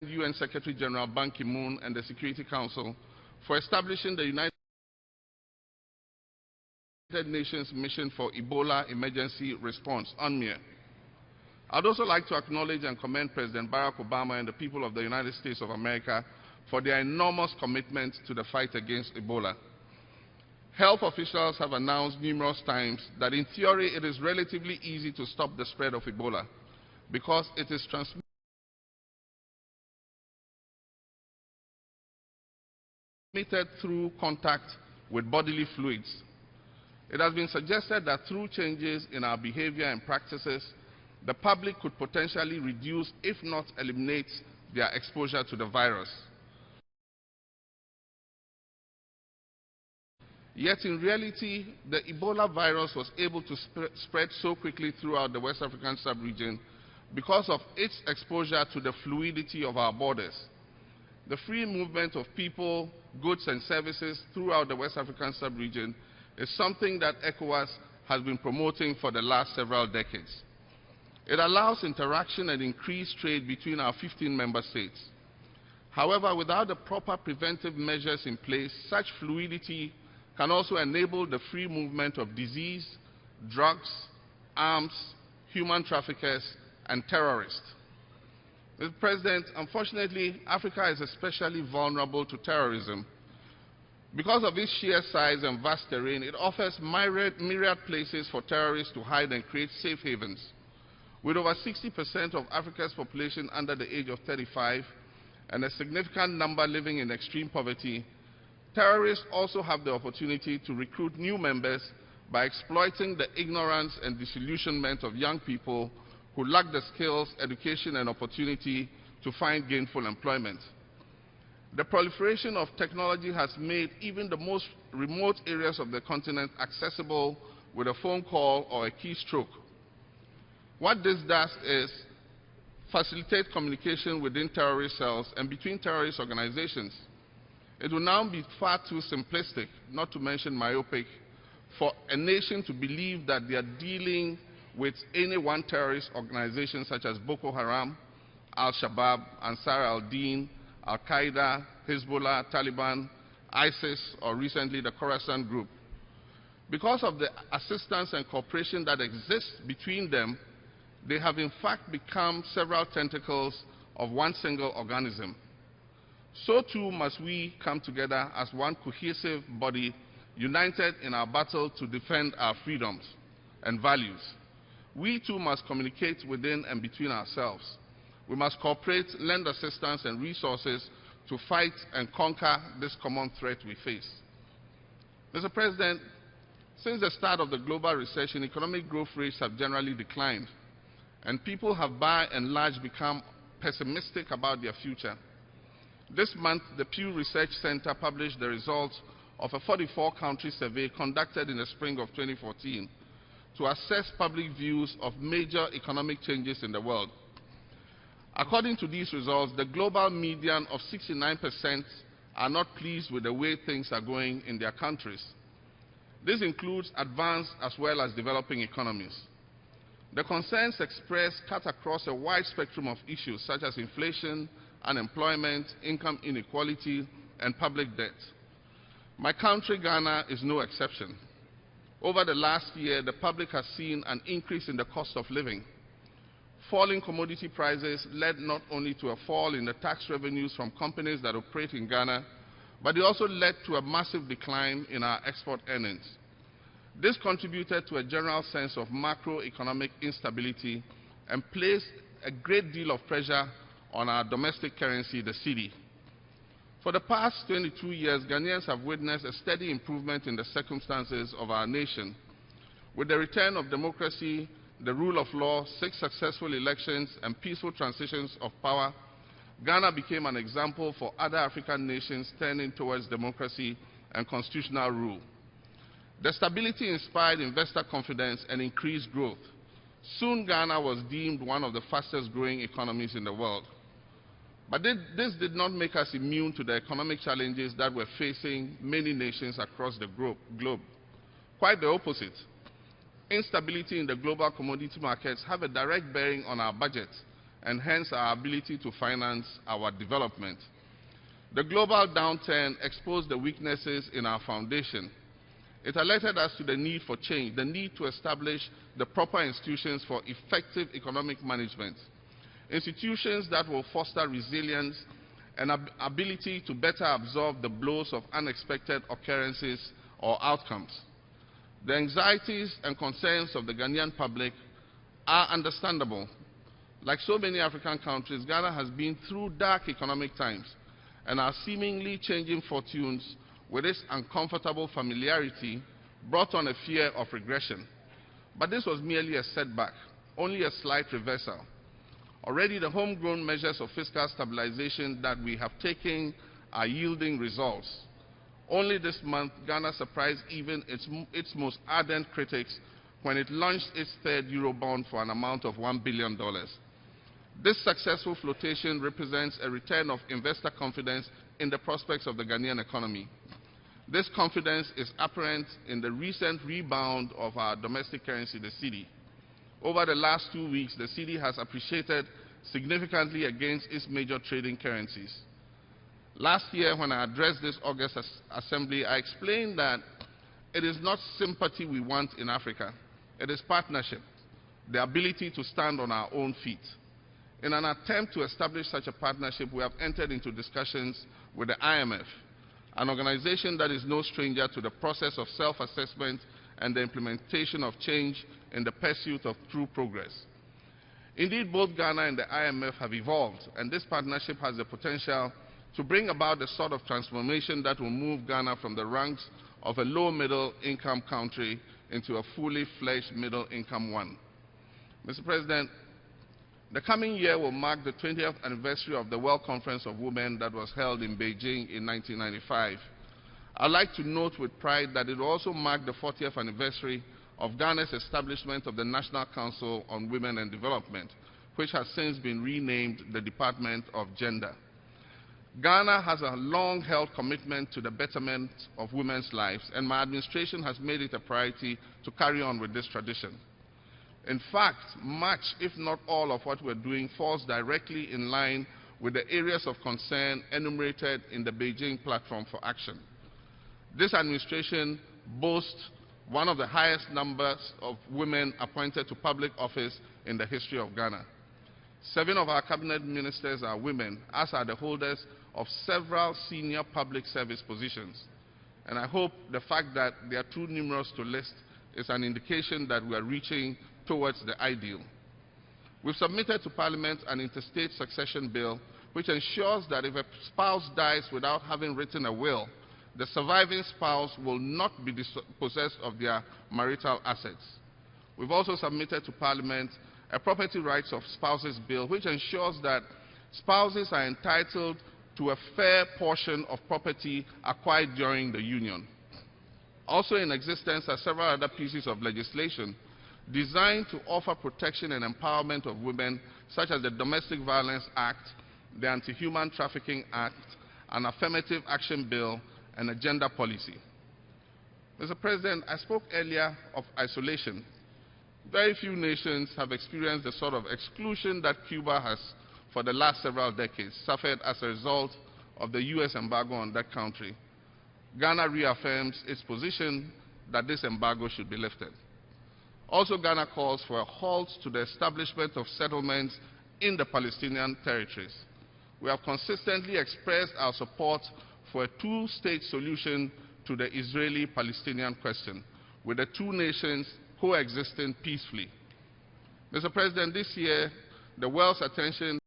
UN Secretary General Ban Ki-moon and the Security Council for establishing the United Nations Mission for Ebola Emergency Response, UNMEER. I'd also like to acknowledge and commend President Barack Obama and the people of the United States of America for their enormous commitment to the fight against Ebola. Health officials have announced numerous times that in theory it is relatively easy to stop the spread of Ebola because it is transmitted through contact with bodily fluids. It has been suggested that through changes in our behavior and practices, the public could potentially reduce, if not eliminate, their exposure to the virus. Yet in reality, the Ebola virus was able to spread so quickly throughout the West African sub-region because of its exposure to the fluidity of our borders. The free movement of people, goods and services throughout the West African sub-region is something that ECOWAS has been promoting for the last several decades. It allows interaction and increased trade between our 15 member states. However, without the proper preventive measures in place, such fluidity can also enable the free movement of disease, drugs, arms, human traffickers, and terrorists. Mr. President, unfortunately, Africa is especially vulnerable to terrorism. Because of its sheer size and vast terrain, it offers myriad places for terrorists to hide and create safe havens. With over 60% of Africa's population under the age of 35 and a significant number living in extreme poverty, terrorists also have the opportunity to recruit new members by exploiting the ignorance and disillusionment of young people who lack the skills, education, and opportunity to find gainful employment. The proliferation of technology has made even the most remote areas of the continent accessible with a phone call or a keystroke. What this does is facilitate communication within terrorist cells and between terrorist organizations. It will now be far too simplistic, not to mention myopic, for a nation to believe that they are dealing with any one terrorist organization such as Boko Haram, Al-Shabaab, Ansar al-Din, Al-Qaeda, Hezbollah, Taliban, ISIS, or recently the Khorasan group. Because of the assistance and cooperation that exists between them, they have in fact become several tentacles of one single organism. So too must we come together as one cohesive body, united in our battle to defend our freedoms and values. We too must communicate within and between ourselves. We must cooperate, lend assistance and resources to fight and conquer this common threat we face. Mr. President, since the start of the global recession, economic growth rates have generally declined, and people have by and large become pessimistic about their future. This month, the Pew Research Center published the results of a 44-country survey conducted in the spring of 2014 to assess public views of major economic changes in the world. According to these results, the global median of 69% are not pleased with the way things are going in their countries. This includes advanced as well as developing economies. The concerns expressed cut across a wide spectrum of issues such as inflation, unemployment, income inequality, and public debt. My country, Ghana, is no exception. Over the last year, the public has seen an increase in the cost of living. Falling commodity prices led not only to a fall in the tax revenues from companies that operate in Ghana, but it also led to a massive decline in our export earnings. This contributed to a general sense of macroeconomic instability and placed a great deal of pressure on our domestic currency, the cedi. For the past 22 years, Ghanaians have witnessed a steady improvement in the circumstances of our nation. With the return of democracy, the rule of law, 6 successful elections, and peaceful transitions of power, Ghana became an example for other African nations turning towards democracy and constitutional rule. The stability inspired investor confidence and increased growth. Soon, Ghana was deemed one of the fastest growing economies in the world. But this did not make us immune to the economic challenges that were facing many nations across the globe. Quite the opposite. Instability in the global commodity markets have a direct bearing on our budget and hence our ability to finance our development. The global downturn exposed the weaknesses in our foundation. It alerted us to the need for change, the need to establish the proper institutions for effective economic management, institutions that will foster resilience and ability to better absorb the blows of unexpected occurrences or outcomes. The anxieties and concerns of the Ghanaian public are understandable. Like so many African countries, Ghana has been through dark economic times, and our seemingly changing fortunes with its uncomfortable familiarity brought on a fear of regression. But this was merely a setback, only a slight reversal. Already the homegrown measures of fiscal stabilization that we have taken are yielding results. Only this month, Ghana surprised even its most ardent critics when it launched its third Eurobond for an amount of $1 billion. This successful flotation represents a return of investor confidence in the prospects of the Ghanaian economy. This confidence is apparent in the recent rebound of our domestic currency, the cedi. Over the last 2 weeks, the cedi has appreciated significantly against its major trading currencies. Last year, when I addressed this August Assembly, I explained that it is not sympathy we want in Africa. It is partnership, the ability to stand on our own feet. In an attempt to establish such a partnership, we have entered into discussions with the IMF, an organization that is no stranger to the process of self-assessment and the implementation of change in the pursuit of true progress. Indeed, both Ghana and the IMF have evolved, and this partnership has the potential to bring about the sort of transformation that will move Ghana from the ranks of a low-middle-income country into a fully-fledged middle-income one. Mr. President, the coming year will mark the 20th anniversary of the World Conference of Women that was held in Beijing in 1995. I'd like to note with pride that it will also mark the 40th anniversary of Ghana's establishment of the National Council on Women and Development, which has since been renamed the Department of Gender. Ghana has a long-held commitment to the betterment of women's lives, and my administration has made it a priority to carry on with this tradition. In fact, much, if not all, of what we're doing falls directly in line with the areas of concern enumerated in the Beijing Platform for Action. This administration boasts one of the highest numbers of women appointed to public office in the history of Ghana. 7 of our cabinet ministers are women, as are the holders of several senior public service positions. And I hope the fact that they are too numerous to list is an indication that we are reaching towards the ideal. We've submitted to Parliament an interstate succession bill which ensures that if a spouse dies without having written a will, the surviving spouse will not be dispossessed of their marital assets. We've also submitted to Parliament a property rights of spouses bill which ensures that spouses are entitled to a fair portion of property acquired during the union. Also in existence are several other pieces of legislation designed to offer protection and empowerment of women, such as the Domestic Violence Act, the Anti-Human Trafficking Act, an Affirmative Action Bill, and a gender policy. Mr. President, I spoke earlier of isolation. Very few nations have experienced the sort of exclusion that Cuba has, for the last several decades, suffered as a result of the U.S. embargo on that country. Ghana reaffirms its position that this embargo should be lifted. Also, Ghana calls for a halt to the establishment of settlements in the Palestinian territories. We have consistently expressed our support for a two-state solution to the Israeli-Palestinian question, with the two nations coexisting peacefully. Mr. President, this year, the world's attention